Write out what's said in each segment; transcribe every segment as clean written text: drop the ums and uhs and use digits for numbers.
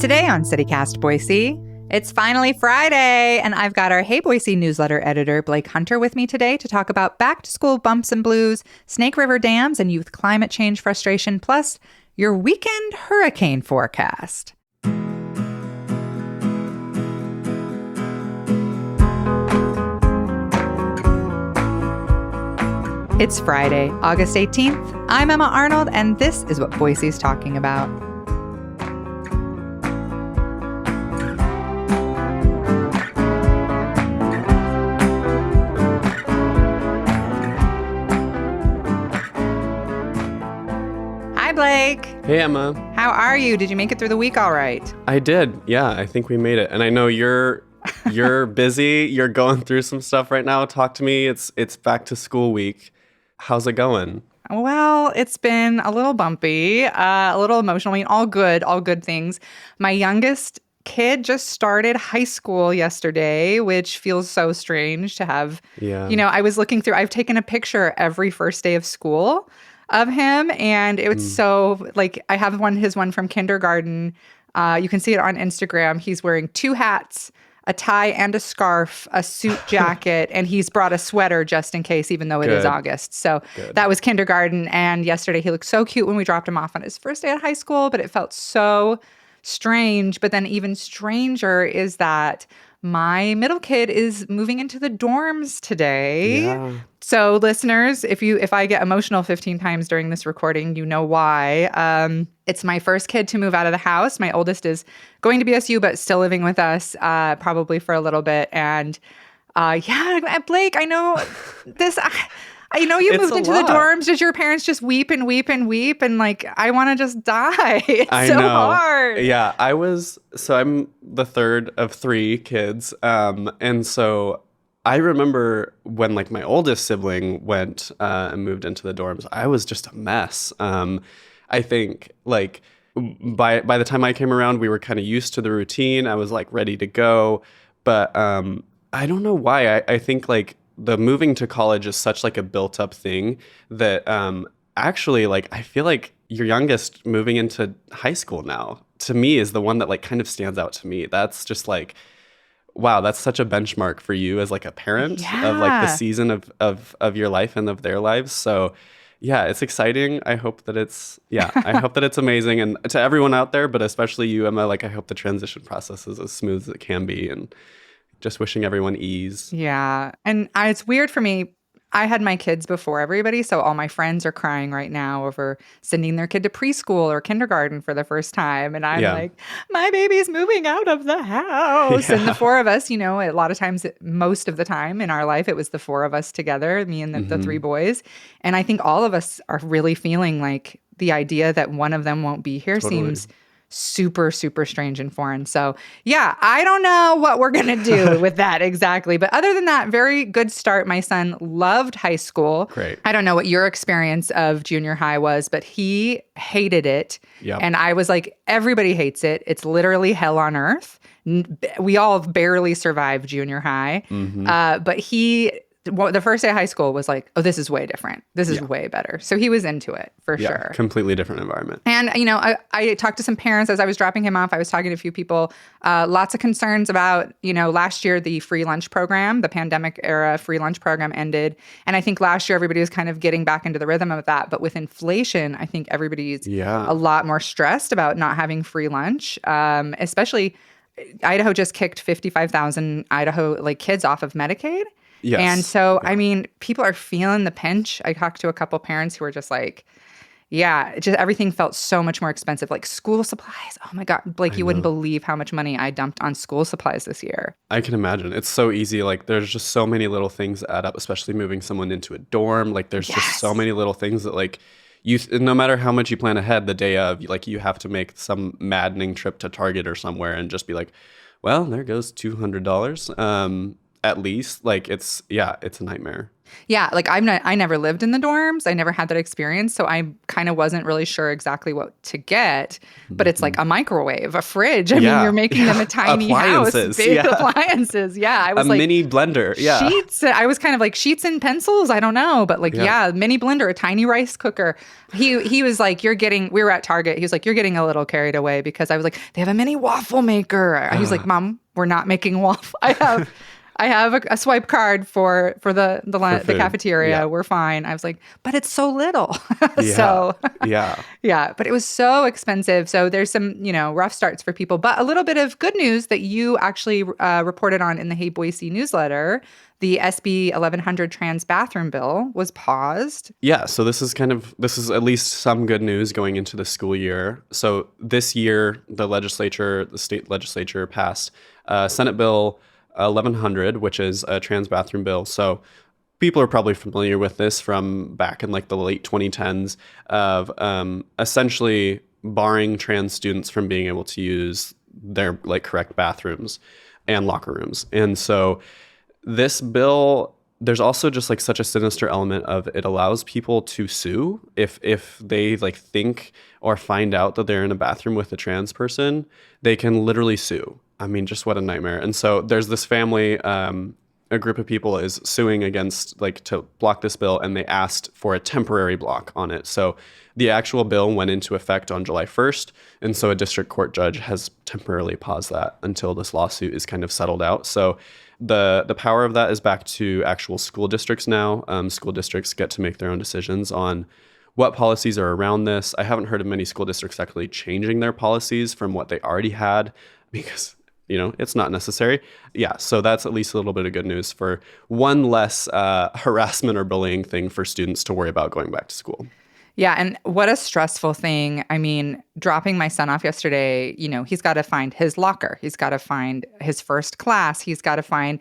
Today on CityCast Boise, it's finally Friday, and I've got our Hey Boise newsletter editor, Blake Hunter, with me today to talk about back-to-school bumps and blues, Snake River dams, and youth climate change frustration, plus your weekend hurricane forecast. It's Friday, August 18th. I'm Emma Arnold, and this is what Boise's talking about. Hi, Blake. Hey, Emma. How are you? Did you make it through the week all right? I did. Yeah, I think we made it. And I know you're busy. You're going through some stuff right now. Talk to me. It's back to school week. How's it going? Well, it's been a little bumpy, a little emotional. I mean, all good things. My youngest kid just started high school yesterday, which feels so strange to have. Yeah. You know, I was looking through, I've taken a picture every first day of school of him, and it was so, like, I have his one from kindergarten. You can see it on Instagram. He's wearing 2 hats, a tie and a scarf, a suit jacket, and he's brought a sweater just in case, even though it is August. So that was kindergarten. And yesterday he looked so cute when we dropped him off on his first day at high school, but it felt so strange. But then even stranger is that my middle kid is moving into the dorms today. Yeah. So listeners, if I get emotional 15 times during this recording, you know why. It's my first kid to move out of the house. My oldest is going to BSU, but still living with us, probably for a little bit. And Blake, I know this. I know you moved into the dorms. Did your parents just weep and weep and weep? And like, I want to just die. It's so hard. Yeah, I'm the third of 3 kids. And so I remember when like my oldest sibling went and moved into the dorms, I was just a mess. I think like by the time I came around, we were kind of used to the routine. I was like ready to go. But I don't know why. I think like the moving to college is such like a built up thing that actually like I feel like your youngest moving into high school now to me is the one that like kind of stands out to me. That's just like, wow, that's such a benchmark for you as like a parent of like the season of your life and of their lives. So yeah, it's exciting. I hope that it's amazing. And to everyone out there, but especially you, Emma, like I hope the transition process is as smooth as it can be, and just wishing everyone ease. Yeah. And it's weird for me. I had my kids before everybody, so all my friends are crying right now over sending their kid to preschool or kindergarten for the first time. And I'm like, my baby's moving out of the house. Yeah. And the 4 of us, you know, a lot of times, most of the time in our life, it was the 4 of us together, me and the 3 boys. And I think all of us are really feeling like the idea that one of them won't be here seems super, super strange and foreign. So yeah, I don't know what we're going to do with that exactly. But other than that, very good start. My son loved high school. Great. I don't know what your experience of junior high was, but he hated it. Yep. And I was like, everybody hates it. It's literally hell on earth. We all barely survived junior high. But the first day of high school was like, oh, this is way different. This is way better. So he was into it for sure. Completely different environment. And, you know, I talked to some parents as I was dropping him off. I was talking to a few people, lots of concerns about, you know, last year, the free lunch program, the pandemic era free lunch program ended. And I think last year, everybody was kind of getting back into the rhythm of that. But with inflation, I think everybody's a lot more stressed about not having free lunch, especially Idaho just kicked 55,000 Idaho kids off of Medicaid. Yes. And so, I mean, people are feeling the pinch. I talked to a couple parents who were just like, just everything felt so much more expensive. Like school supplies. Oh my God, Blake, you wouldn't believe how much money I dumped on school supplies this year. I can imagine. It's so easy. Like there's just so many little things that add up, especially moving someone into a dorm. Like there's just so many little things that like no matter how much you plan ahead the day of, like you have to make some maddening trip to Target or somewhere and just be like, well, there goes $200. at least, like it's a nightmare. Yeah, like I never lived in the dorms. I never had that experience, so I kind of wasn't really sure exactly what to get. But it's like a microwave, a fridge. I mean, you're making them a tiny house, big appliances. Yeah, I was a like mini blender. Yeah, sheets. I was kind of like sheets and pencils. I don't know, but like mini blender, a tiny rice cooker. He was like, you're getting. We were at Target. He was like, you're getting a little carried away because I was like, they have a mini waffle maker. He was like, Mom, we're not making waffle. I have a swipe card for the cafeteria. Yeah. We're fine. I was like, but it's so little. Yeah. But it was so expensive. So there's some, rough starts for people. But a little bit of good news that you actually reported on in the Hey Boise newsletter. The SB 1100 trans bathroom bill was paused. Yeah, so this is at least some good news going into the school year. So this year, the state legislature passed Senate Bill 1100, which is a trans bathroom bill. So people are probably familiar with this from back in like the late 2010s of essentially barring trans students from being able to use their like correct bathrooms and locker rooms. And so this bill, there's also just like such a sinister element of it allows people to sue if they like think or find out that they're in a bathroom with a trans person, they can literally sue. I mean, just what a nightmare. And so there's this family, a group of people is suing against like to block this bill, and they asked for a temporary block on it. So the actual bill went into effect on July 1st. And so a district court judge has temporarily paused that until this lawsuit is kind of settled out. So the power of that is back to actual school districts now. School districts get to make their own decisions on what policies are around this. I haven't heard of many school districts actually changing their policies from what they already had because it's not necessary. Yeah, so that's at least a little bit of good news for one less harassment or bullying thing for students to worry about going back to school. Yeah, and what a stressful thing. I mean, dropping my son off yesterday, he's got to find his locker. He's got to find his first class. He's got to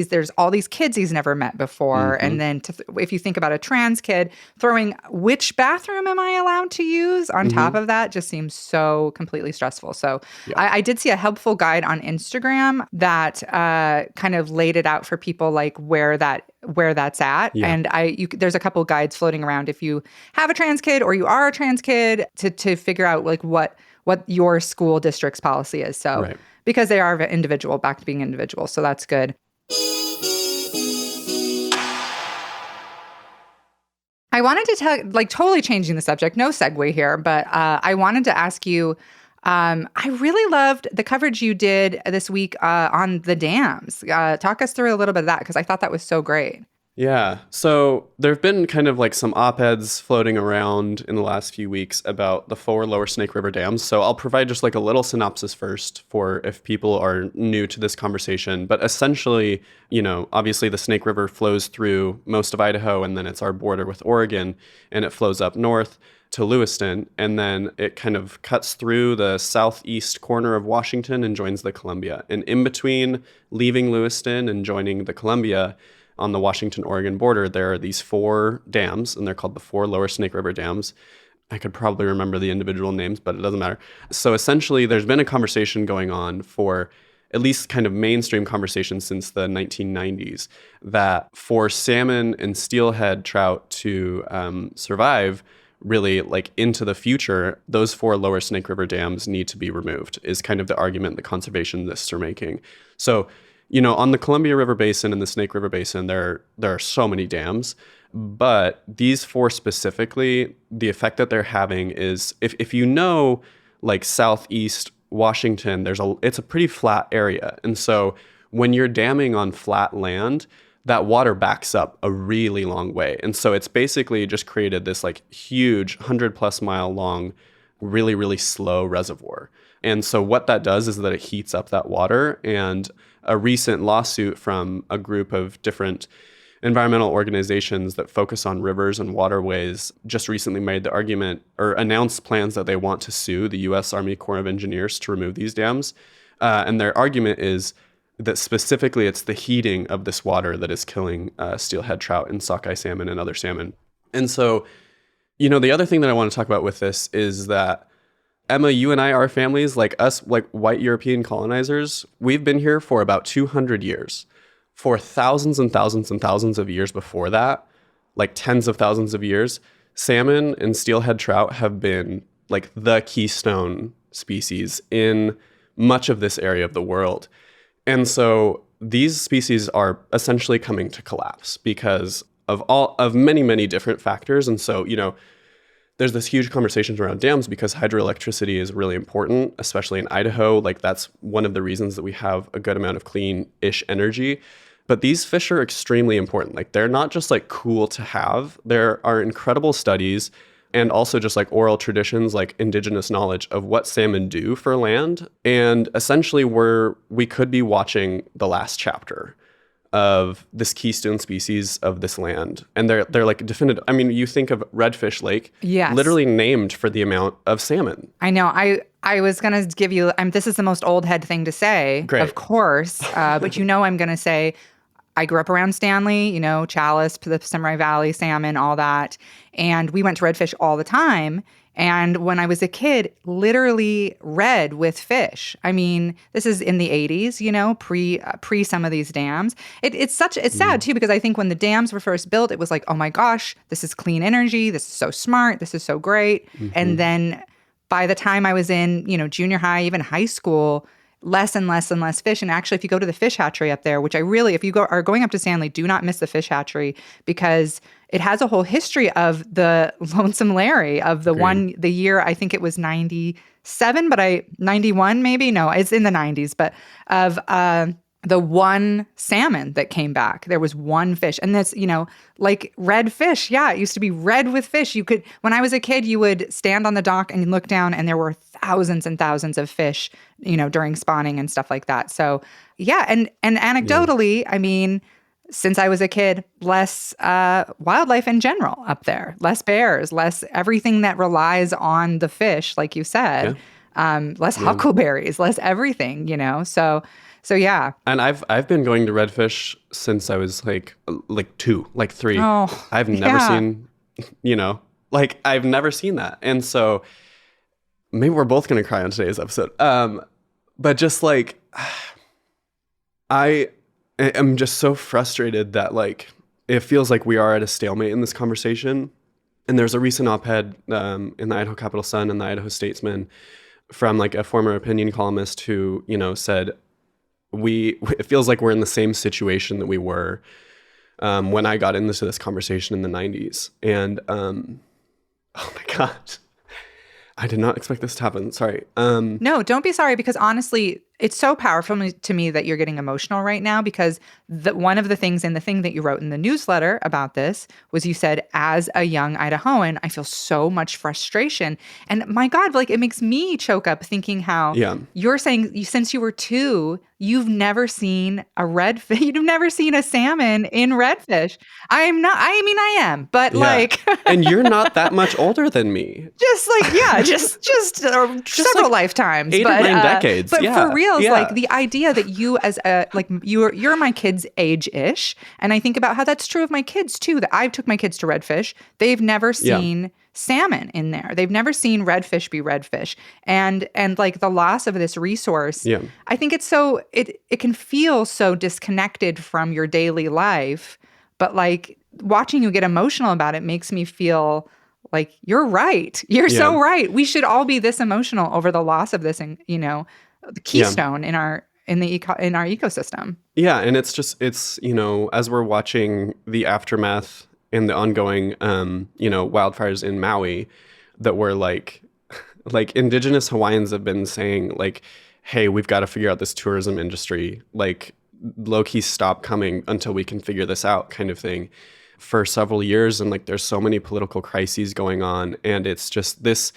there's all these kids he's never met before. Mm-hmm. And then if you think about a trans kid, throwing which bathroom am I allowed to use on top of that just seems so completely stressful. So I did see a helpful guide on Instagram that kind of laid it out for people like where that's at. Yeah. And there's a couple guides floating around if you have a trans kid or you are a trans kid to figure out like what your school district's policy is. So because they are individual, back to being individual. So that's good. I wanted to totally changing the subject, no segue here, but I wanted to ask you, I really loved the coverage you did this week on the dams. Talk us through a little bit of that because I thought that was so great. Yeah. So there have been kind of like some op-eds floating around in the last few weeks about the 4 lower Snake River dams. So I'll provide just like a little synopsis first for if people are new to this conversation. But essentially, obviously the Snake River flows through most of Idaho, and then it's our border with Oregon, and it flows up north to Lewiston, and then it kind of cuts through the southeast corner of Washington and joins the Columbia. And in between leaving Lewiston and joining the Columbia, on the Washington-Oregon border, there are these 4 dams, and they're called the 4 lower Snake River dams. I could probably remember the individual names, but it doesn't matter. So essentially, there's been a conversation going on for at least kind of mainstream conversation since the 1990s that for salmon and steelhead trout to survive really like into the future, those 4 lower Snake River dams need to be removed is kind of the argument the conservationists are making. So on the Columbia River Basin and the Snake River Basin, there are so many dams, but these 4 specifically, the effect that they're having is if like southeast Washington, it's a pretty flat area. And so when you're damming on flat land, that water backs up a really long way. And so it's basically just created this like huge 100+ mile long, really, really slow reservoir. And so what that does is that it heats up that water. And a recent lawsuit from a group of different environmental organizations that focus on rivers and waterways just recently made the argument or announced plans that they want to sue the U.S. Army Corps of Engineers to remove these dams. And their argument is that specifically it's the heating of this water that is killing steelhead trout and sockeye salmon and other salmon. And so, the other thing that I want to talk about with this is that Emma, you and I, our families, like us, like white European colonizers, we've been here for about 200 years. for thousands and thousands and thousands of years before that, like tens of thousands of years, salmon and steelhead trout have been like the keystone species in much of this area of the world. And so these species are essentially coming to collapse because of many, many different factors. And so, there's this huge conversations around dams because hydroelectricity is really important, especially in Idaho. Like that's one of the reasons that we have a good amount of clean-ish energy. But these fish are extremely important. Like they're not just like cool to have. There are incredible studies and also just like oral traditions, like indigenous knowledge of what salmon do for land. And essentially we could be watching the last chapter of this keystone species of this land. And they're like definitive. I mean, you think of Redfish Lake, yes, literally named for the amount of salmon. I know. I was going to give you, this is the most old head thing to say, Great. Of course. But I'm going to say, I grew up around Stanley, Chalice, the Samurai Valley, salmon, all that. And we went to Redfish all the time. And when I was a kid, literally red with fish. I mean, this is in the 80s, pre some of these dams. It's sad too, because I think when the dams were first built, it was like, oh my gosh, this is clean energy. This is so smart. This is so great. Mm-hmm. And then by the time I was in, junior high, even high school, less and less and less fish. And actually, if you go to the fish hatchery up there, which if you are going up to Stanley, do not miss the fish hatchery because it has a whole history of the Lonesome Larry of the year, I think it was 97, 91 maybe? No, it's in the 90s, but of the one salmon that came back. There was one fish. And that's, like red fish. Yeah, it used to be red with fish. When I was a kid, you would stand on the dock and you look down and there were thousands and thousands of fish, during spawning and stuff like that. So yeah. And anecdotally, I mean, since I was a kid, less wildlife in general up there, less bears, less everything that relies on the fish, like you said, less huckleberries, less everything, So yeah. And I've been going to Redfish since I was like 2, like 3. Oh, I've never seen, I've never seen that. And so maybe we're both going to cry on today's episode. But just like, I am just so frustrated that like, it feels like we are at a stalemate in this conversation. And there's a recent op-ed in the Idaho Capital Sun and the Idaho Statesman from like a former opinion columnist who, said, it feels like we're in the same situation that we were when I got into this conversation in the 90s. And oh my God, I did not expect this to happen. Sorry. No, don't be sorry, because honestly, it's so powerful to me that you're getting emotional right now, because one of the things, and the thing that you wrote in the newsletter about this was you said, as a young Idahoan, I feel so much frustration. And my God, like it makes me choke up thinking how you're saying since you were 2, you've never seen a redfish, you've never seen a salmon in Redfish. I am, but like. And you're not that much older than me. Just like, just several like lifetimes. 8 or 9 decades. But for real, like the idea that you as you're my kids' age-ish, and I think about how that's true of my kids too, that I took my kids to Redfish. They've never seen salmon in there. They've never seen redfish be redfish. And like the loss of this resource, I think it's so, it can feel so disconnected from your daily life, but like watching you get emotional about it makes me feel like you're right. You're so right. We should all be this emotional over the loss of this, and the keystone in our ecosystem. Yeah, and it's as we're watching the aftermath and the ongoing wildfires in Maui, that we're like indigenous Hawaiians have been saying like, hey, we've got to figure out this tourism industry, like low-key stop coming until we can figure this out, kind of thing, for several years. And like there's so many political crises going on, and it's just this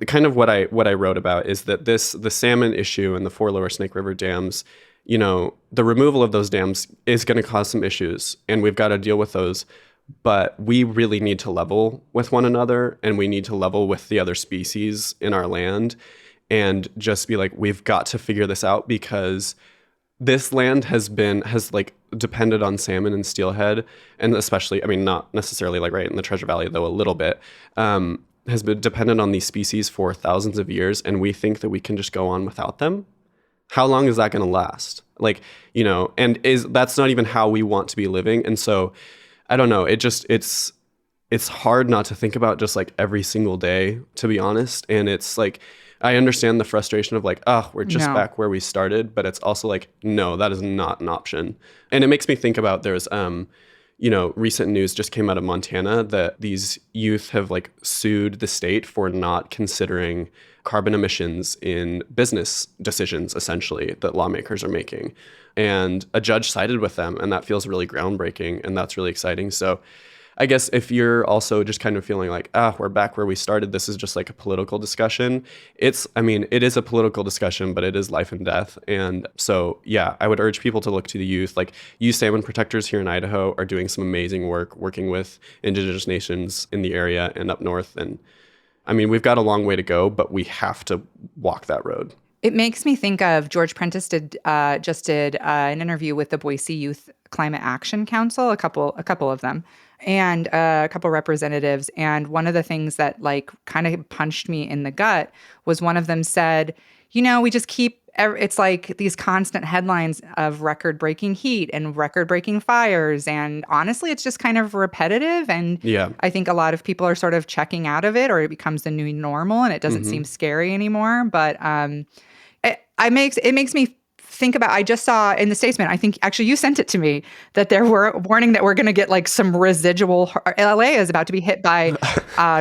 kind of what I wrote about is that the salmon issue and the 4 lower Snake River dams, the removal of those dams is going to cause some issues, and we've got to deal with those. But we really need to level with one another, and we need to level with the other species in our land, and just be like, we've got to figure this out, because this land has like depended on salmon and steelhead, and especially, I mean, not necessarily like right in the Treasure Valley, though a little bit, has been dependent on these species for thousands of years, and we think that we can just go on without them. how long is that going to last? Like, you know, and that's not even how we want to be living. And so I don't know. It's hard not to think about just like every single day, to be honest. And it's like, I understand the frustration of like, oh, we're just back where we started. But it's also like, no, that is not an option. And it makes me think about there's, you know, recent news just came out of Montana that these youth have like sued the state for not considering carbon emissions in business decisions, essentially, that lawmakers are making. And a judge sided with them, and that feels really groundbreaking, and that's really exciting. So I guess if you're also just kind of feeling like, we're back where we started, this is just like a political discussion. It is a political discussion, but it is life and death. And so, yeah, I would urge people to look to the youth. Like, Youth Salmon Protectors here in Idaho are doing some amazing work working with Indigenous nations in the area and up north. And I mean, we've got a long way to go, but we have to walk that road. It makes me think of George Prentice just did an interview with the Boise Youth Climate Action Council, a couple of them, and a couple representatives. And one of the things that like kind of punched me in the gut was one of them said, you know, we just it's like these constant headlines of record-breaking heat and record-breaking fires. And honestly, it's just kind of repetitive. And I think a lot of people are sort of checking out of it, or it becomes the new normal and it doesn't seem scary anymore. But it makes me think about, I just saw in the Statesman, I think actually you sent it to me, that there were warning that we're going to get like some residual, LA is about to be hit by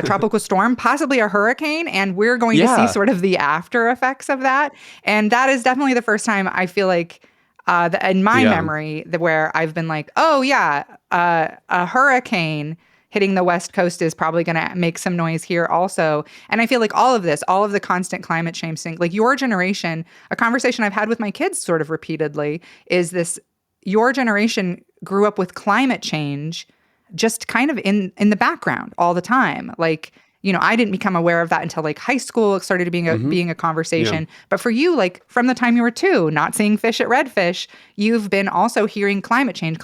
tropical storm, possibly a hurricane, and we're going to see sort of the after effects of that. And that is definitely the first time I feel like in my memory where I've been like, a hurricane hitting the West Coast is probably going to make some noise here also. And I feel like all of the constant climate change thing, like your generation, a conversation I've had with my kids sort of repeatedly is this, your generation grew up with climate change just kind of in the background all the time. Like, you know, I didn't become aware of that until like high school. It started being a conversation. Yeah. But for you, like from the time you were 2, not seeing fish at Redfish, you've been also hearing climate change,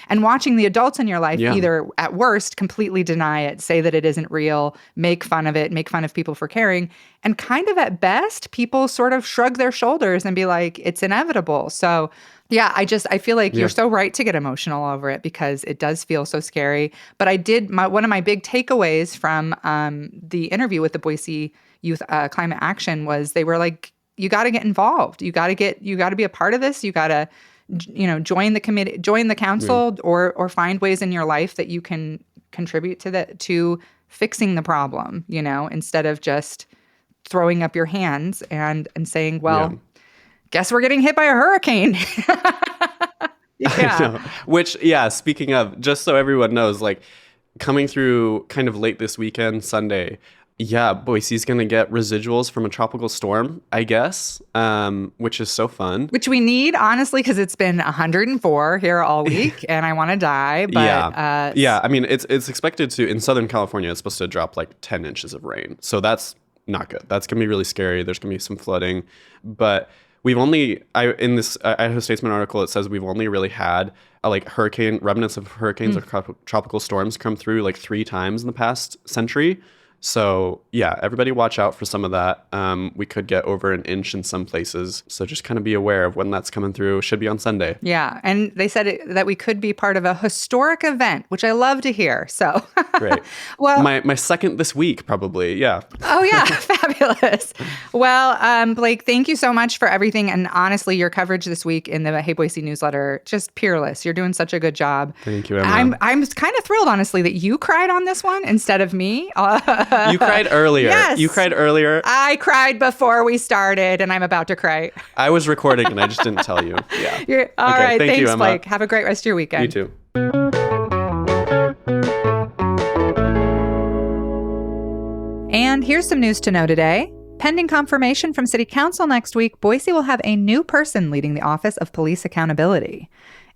and watching the adults in your life either at worst completely deny it, say that it isn't real, make fun of it, make fun of people for caring. And kind of at best, people sort of shrug their shoulders and be like, it's inevitable. So yeah, I feel like you're so right to get emotional over it because it does feel so scary. But one of my big takeaways from the interview with the Boise Youth Climate Action was they were like, you got to get involved. You got to be a part of this. You got to, you know, join the committee, join the council, or find ways in your life that you can contribute to fixing the problem, you know, instead of just throwing up your hands and saying, well, guess we're getting hit by a hurricane. I know. Which, speaking of, just so everyone knows, like coming through kind of late this weekend, Sunday, Boise's going to get residuals from a tropical storm, I guess, which is so fun. Which we need, honestly, because it's been 104 here all week and I want to die. But, I mean, it's expected to, in Southern California, it's supposed to drop like 10 inches of rain. So that's not good. That's going to be really scary. There's going to be some flooding. But we've only, in this Idaho Statesman article, it says we've only really had remnants of hurricanes or tropical storms come through like 3 times in the past century. So everybody watch out for some of that. We could get over an inch in some places. So just kind of be aware of when that's coming through. Should be on Sunday. Yeah. And they said that we could be part of a historic event, which I love to hear. So great. Well, my second this week, probably. Yeah. Oh, yeah. Fabulous. Well, Blake, thank you so much for everything. And honestly, your coverage this week in the Hey Boise newsletter, just peerless. You're doing such a good job. Thank you, Emma. I'm kind of thrilled, honestly, that you cried on this one instead of me. You cried earlier. Yes. You cried earlier. I cried before we started, and I'm about to cry. I was recording, and I just didn't tell you. Yeah. All right. Thanks, you, Emma. Blake. Have a great rest of your weekend. You too. And here's some news to know today. Pending confirmation from City Council next week, Boise will have a new person leading the Office of Police Accountability.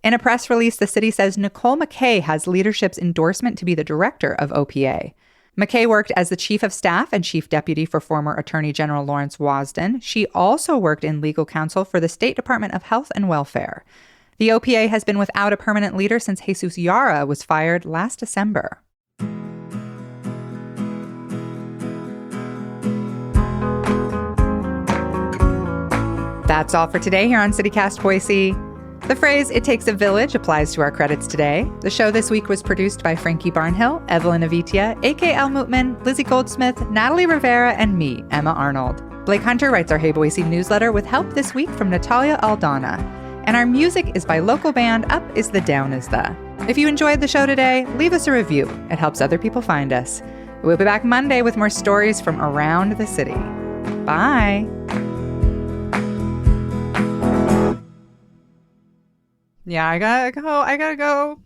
In a press release, the city says Nicole McKay has leadership's endorsement to be the director of OPA. McKay worked as the chief of staff and chief deputy for former Attorney General Lawrence Wasden. She also worked in legal counsel for the State Department of Health and Welfare. The OPA has been without a permanent leader since Jesus Yara was fired last December. That's all for today here on CityCast Boise. The phrase, "it takes a village," applies to our credits today. The show this week was produced by Frankie Barnhill, Evelyn Avitia, A.K. Elmutman, Lizzie Goldsmith, Natalie Rivera, and me, Emma Arnold. Blake Hunter writes our Hey Boise newsletter with help this week from Natalia Aldana. And our music is by local band Up Is the Down Is the. If you enjoyed the show today, leave us a review. It helps other people find us. We'll be back Monday with more stories from around the city. Bye. Yeah, I gotta go.